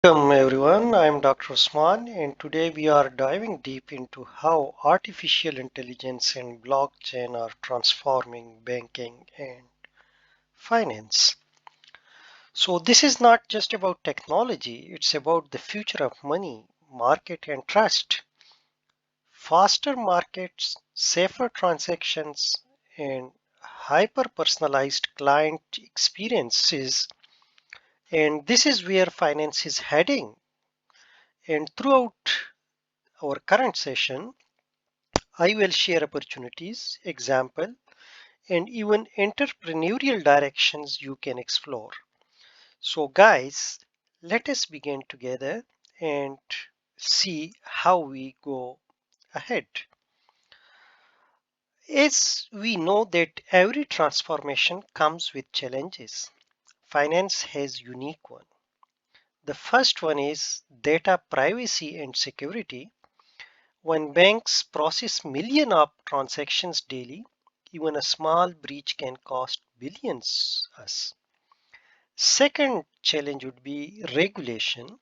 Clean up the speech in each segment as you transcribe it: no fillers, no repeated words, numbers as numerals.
Welcome everyone, I am Dr. Usman and today we are diving deep into how artificial intelligence and blockchain are transforming banking and finance. So this is not just about technology, it's about the future of money, market and trust. Faster markets, safer transactions and hyper-personalized client experiences, and this is where finance is heading. And throughout our current session, I will share opportunities, example, and even entrepreneurial directions you can explore. So guys, let us begin together and see how we go ahead. As we know that every transformation comes with challenges. Finance has unique one. The first one is data privacy and security. When banks process millions of transactions daily, even a small breach can cost billions us. Second challenge would be regulation.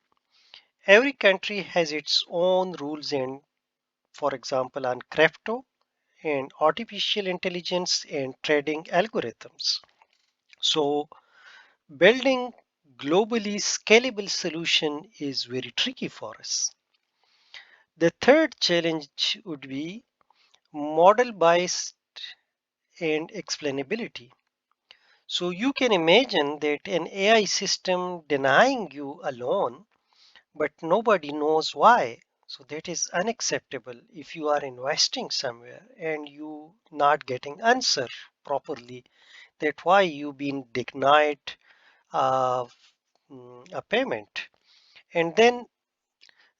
Every country has its own rules and for example on crypto and artificial intelligence and trading algorithms. So building globally scalable solution is very tricky for us. The third challenge would be model bias and explainability. So you can imagine that an AI system denying you a loan, but nobody knows why. So that is unacceptable if you are investing somewhere and you not getting answer properly that why you been denied uh, a payment. And then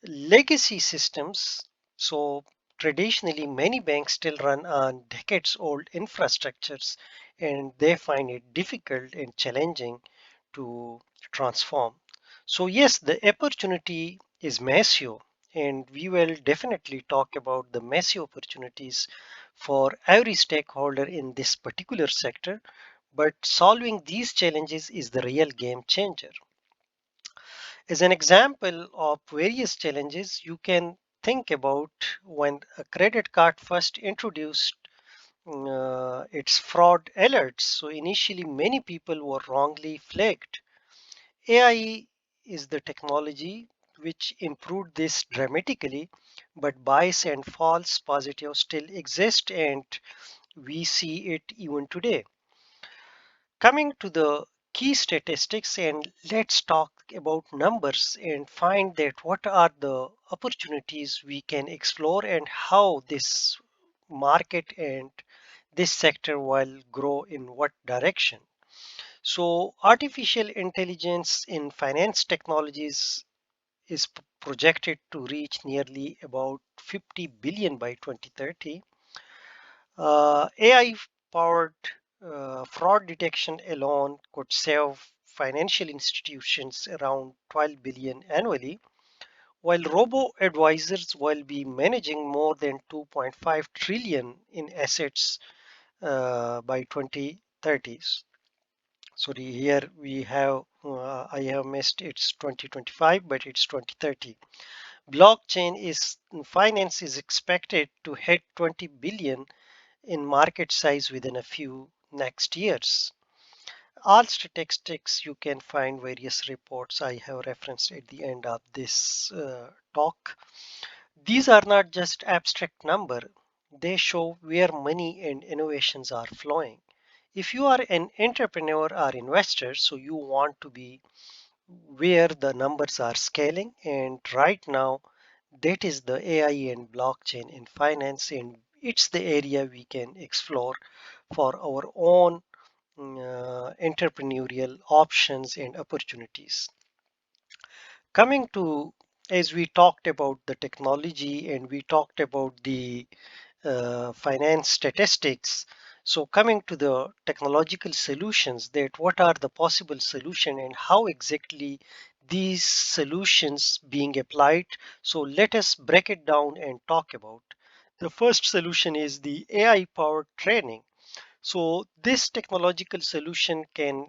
legacy systems. So traditionally, many banks still run on decades old infrastructures and they find it difficult and challenging to transform. So, yes, the opportunity is massive, and we will definitely talk about the massive opportunities for every stakeholder in this particular sector. But solving these challenges is the real game changer. As an example of various challenges, you can think about when a credit card first introduced its fraud alerts. So initially, many people were wrongly flagged. AI is the technology which improved this dramatically, but bias and false positives still exist, and we see it even today. Coming to the key statistics, and let's talk about numbers and find that what are the opportunities we can explore and how this market and this sector will grow in what direction. So, artificial intelligence in finance technologies is projected to reach nearly about 50 billion by 2030. AI powered fraud detection alone could save financial institutions around 12 billion annually, while robo-advisors will be managing more than 2.5 trillion in assets by 2030s. Sorry, here we have I have missed it's 2025, but it's 2030. Blockchain is finance is expected to hit 20 billion in market size within a few next years. All statistics you can find various reports I have referenced at the end of this talk. These are not just abstract number, they show where money and innovations are flowing. If you are an entrepreneur or investor, so you want to be where the numbers are scaling, and right now that is the AI and blockchain in finance, and it's the area we can explore for our own entrepreneurial options and opportunities. Coming to, as we talked about the technology and we talked about the finance statistics. So coming to the technological solutions, that what are the possible solution and how exactly these solutions being applied. So let us break it down and talk about. The first solution is the AI powered training. So this technological solution can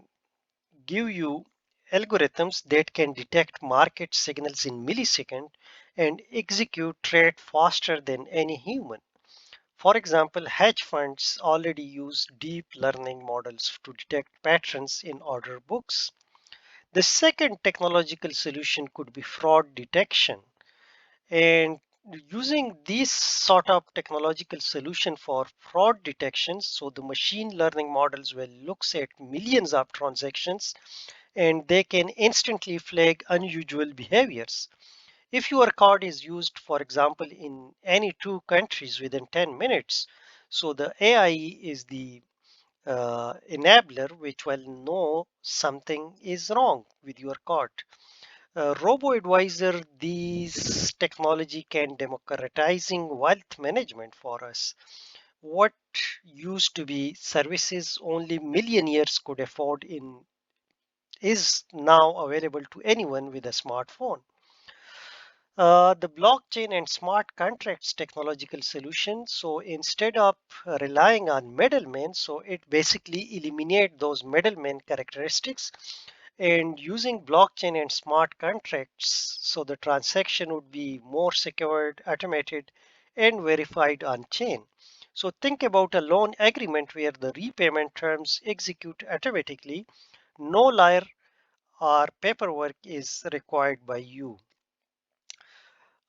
give you algorithms that can detect market signals in millisecond and execute trade faster than any human. For example, hedge funds already use deep learning models to detect patterns in order books. The second technological solution could be fraud detection. And using this sort of technological solution for fraud detection, so the machine learning models will looks at millions of transactions and they can instantly flag unusual behaviors. If your card is used, for example, in any two countries within 10 minutes, so the AI is the enabler which will know something is wrong with your card. Robo-Advisor, these technology can democratizing wealth management for us. What used to be services only millionaires could afford in is now available to anyone with a smartphone. The blockchain and smart contracts technological solution. So instead of relying on middlemen, so it basically eliminate those middlemen characteristics and using blockchain and smart contracts. So the transaction would be more secured, automated, and verified on chain. So think about a loan agreement where the repayment terms execute automatically. No liar or paperwork is required by you.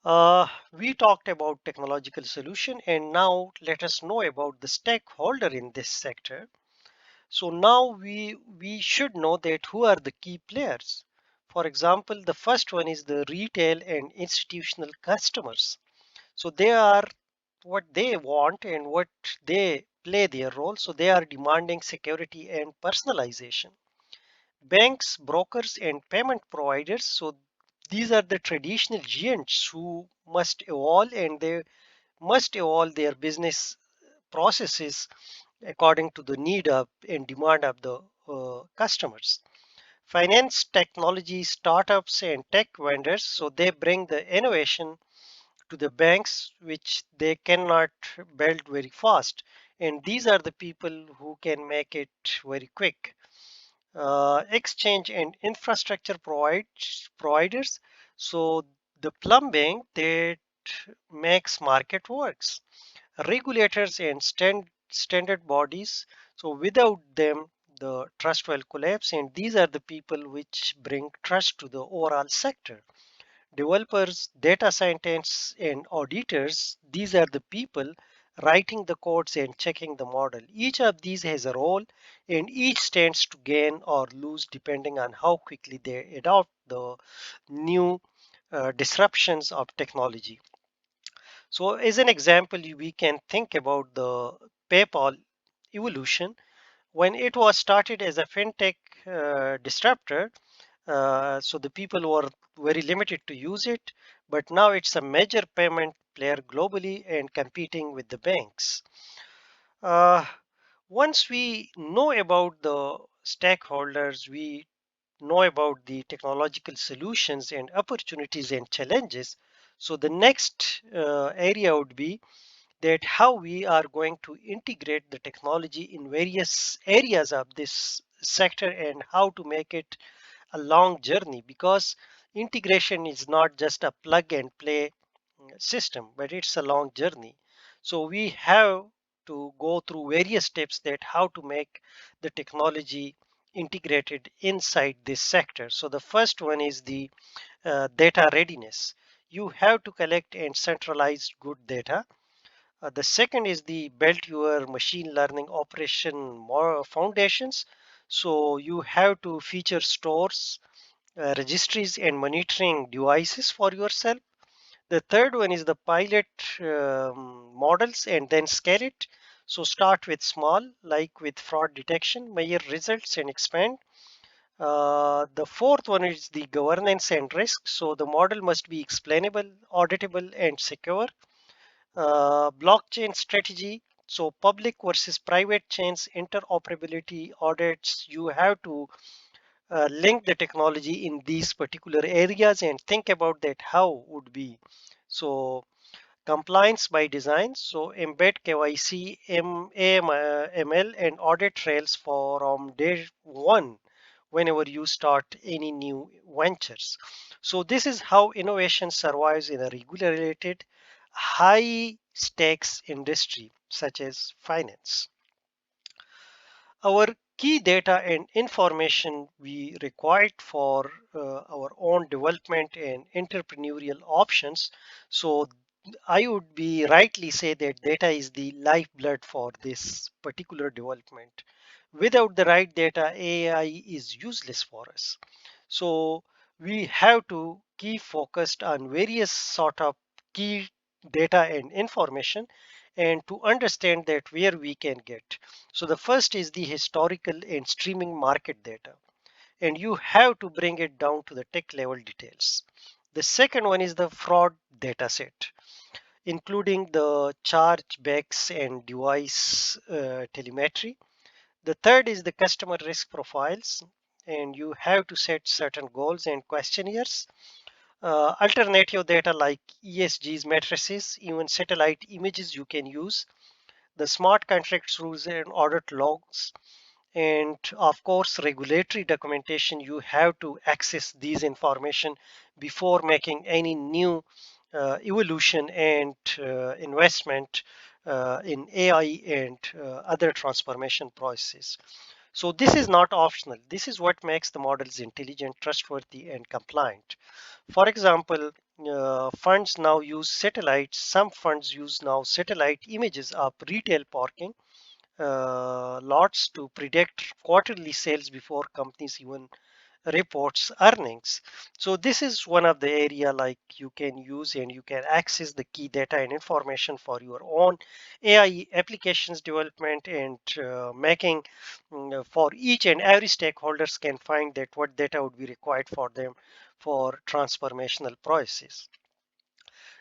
We talked about technological solution and now let us know about the stakeholder in this sector. So now we should know that who are the key players. For example, the first one is the retail and institutional customers. So they are what they want and what they play their role. So they are demanding security and personalization. Banks, brokers, and payment providers. So these are the traditional giants who must evolve and they must evolve their business processes according to the need of and demand of the customers. Finance, technology, startups, and tech vendors. So they bring the innovation to the banks which they cannot build very fast. And these are the people who can make it very quick. Exchange and infrastructure providers. So the plumbing that makes market works. Regulators and standard bodies. So without them, the trust will collapse, and these are the people which bring trust to the overall sector. Developers, data scientists, and auditors, these are the people writing the codes and checking the model. Each of these has a role and each stands to gain or lose depending on how quickly they adopt the new disruptions of technology. So as an example, we can think about the PayPal evolution. When it was started as a fintech disruptor, so the people were very limited to use it, but now it's a major payment player globally and competing with the banks. Uh, Once we know about the stakeholders, we know about the technological solutions and opportunities and challenges. So the next area would be that how we are going to integrate the technology in various areas of this sector and how to make it a long journey, because integration is not just a plug and play system, but it's a long journey. So we have to go through various steps that how to make the technology integrated inside this sector. So the first one is the data readiness. You have to collect and centralize good data. The second is the build your machine learning operation more foundations. So you have to feature stores, registries, and monitoring devices for yourself. The third one is the pilot models and then scale it. So start with small, like with fraud detection, measure results and expand. The fourth one is the governance and risk. So the model must be explainable, auditable, and secure. Blockchain strategy. So public versus private chains, interoperability audits. You have to link the technology in these particular areas and think about that how would be. So compliance by design. So embed KYC, ML, and audit trails from day one whenever you start any new ventures. So this is how innovation survives in a regulated, high stakes industry such as finance. Our key data and information we required for our own development and entrepreneurial options. So I would be rightly say that data is the lifeblood for this particular development. Without the right data, AI is useless for us. So we have to keep focused on various sort of key data and information, and to understand that where we can get. So the first is the historical and streaming market data, and you have to bring it down to the tech level details. The second one is the fraud data set, including the chargebacks and device telemetry. The third is the customer risk profiles, and you have to set certain goals and questionnaires. Alternative data like ESG's matrices, even satellite images you can use, the smart contracts rules and audit logs, and of course regulatory documentation. You have to access these information before making any new evolution and investment in AI and other transformation processes. So this is not optional. This is what makes the models intelligent, trustworthy, and compliant. For example, funds now use satellites. Some funds use now satellite images of retail parking lots to predict quarterly sales before companies even reports earnings. So this is one of the area like you can use, and you can access the key data and information for your own AI applications development, and making for each and every stakeholders can find that what data would be required for them for transformational processes.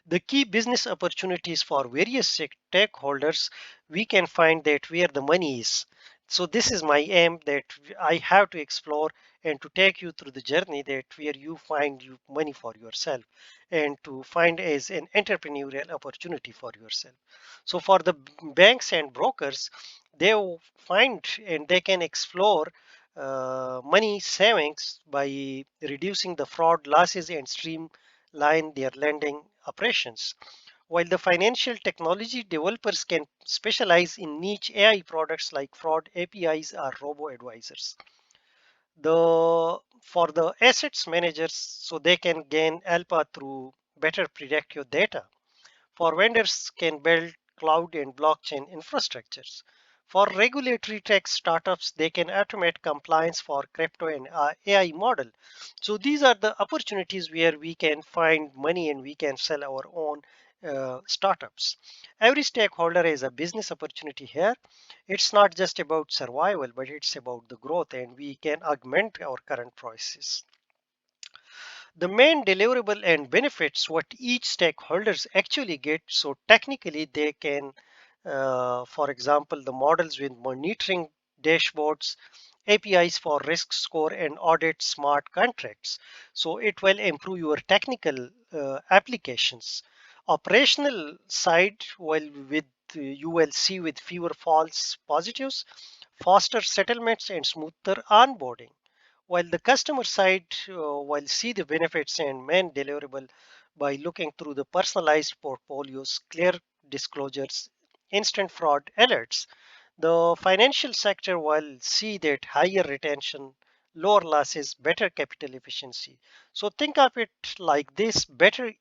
The key business opportunities for various stakeholders, we can find that where the money is. So this is my aim, that I have to explore and to take you through the journey that where you find you money for yourself, and to find as an entrepreneurial opportunity for yourself. So for the banks and brokers, they will find and they can explore money savings by reducing the fraud losses and streamline their lending operations. While the financial technology developers can specialize in niche AI products like fraud APIs or robo-advisors. The For the assets managers, so they can gain alpha through better predictive data. For vendors can build cloud and blockchain infrastructures. For regulatory tech startups, they can automate compliance for crypto and AI model. So these are the opportunities where we can find money and we can sell our own startups. Every stakeholder has a business opportunity here. It's not just about survival, but it's about the growth, and we can augment our current processes. The main deliverable and benefits what each stakeholders actually get. So technically they can, for example, the models with monitoring dashboards, APIs for risk score and audit smart contracts. So it will improve your technical applications. Operational side, well, with you will see with fewer false positives, faster settlements and smoother onboarding, while the customer side will see the benefits and main deliverable by looking through the personalized portfolios, clear disclosures, instant fraud alerts. The financial sector will see that higher retention, lower losses, better capital efficiency. So think of it like this: better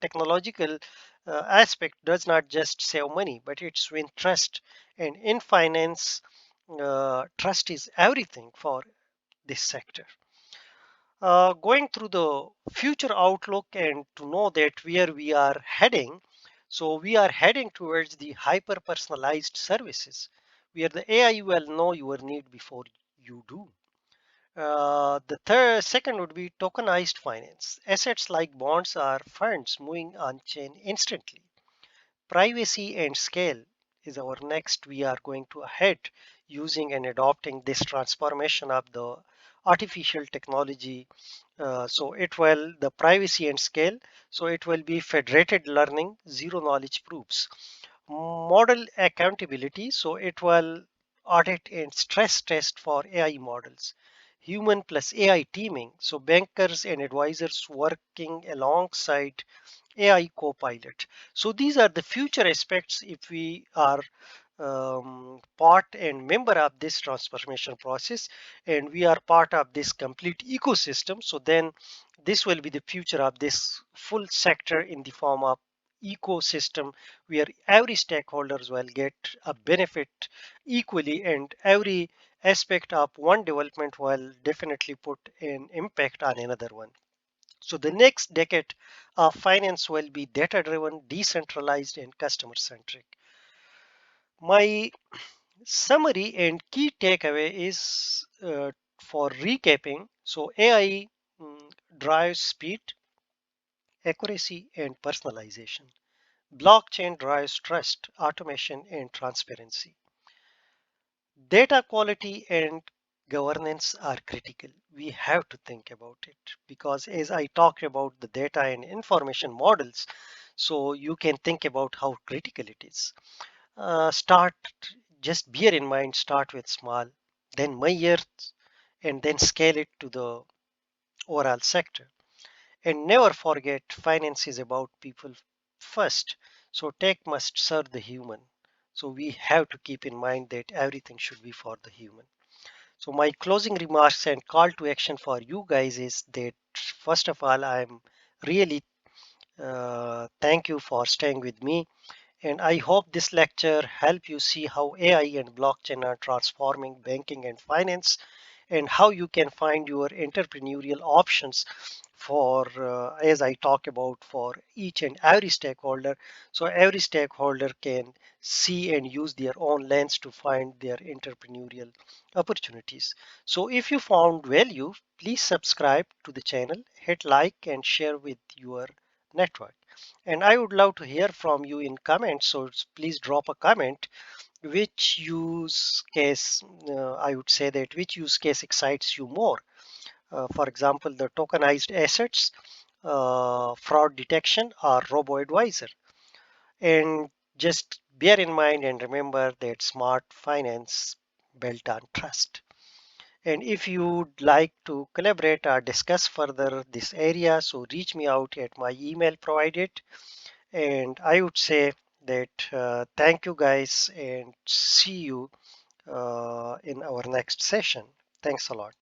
technological aspect does not just save money, but it's win trust. And in finance, trust is everything for this sector. Going through the future outlook and to know that where we are heading. So we are heading towards the hyper personalized services, where the AI will know your need before you do. The second would be tokenized finance. Assets like bonds are funds moving on chain instantly. Privacy and scale is our next. We are going to ahead using and adopting this transformation of the artificial technology. So it will the privacy and scale. So it will be federated learning, zero knowledge proofs, model accountability. So it will audit and stress test for AI models, human plus AI teaming. So bankers and advisors working alongside AI copilot. So these are the future aspects if we are part and member of this transformation process, and we are part of this complete ecosystem. So then this will be the future of this full sector in the form of ecosystem where every stakeholders will get a benefit equally, and every aspect of one development will definitely put an impact on another one. So the next decade of finance will be data driven, decentralized, and customer centric. My summary and key takeaway is for recapping. So AI drives speed, accuracy, and personalization. Blockchain drives trust, automation, and transparency. Data quality and governance are critical. We have to think about it because, as I talked about the data and information models, so you can think about how critical it is. Start, just bear in mind, start with small, then measure, and then scale it to the overall sector. And never forget, finance is about people first. So tech must serve the human. So we have to keep in mind that everything should be for the human. So my closing remarks and call to action for you guys is that first of all, I'm really thank you for staying with me, and I hope this lecture help you see how AI and blockchain are transforming banking and finance, and how you can find your entrepreneurial options for, as I talk about, for each and every stakeholder. So every stakeholder can see and use their own lens to find their entrepreneurial opportunities. So if you found value, please subscribe to the channel, hit like and share with your network. And I would love to hear from you in comments. So please drop a comment. Which use case, I would say that which use case excites you more? For example, the tokenized assets, fraud detection, or robo-advisor. And just bear in mind and remember that smart finance built on trust. And if you'd like to collaborate or discuss further this area, so reach me out at my email provided. And I would say that thank you guys and see you in our next session. Thanks a lot.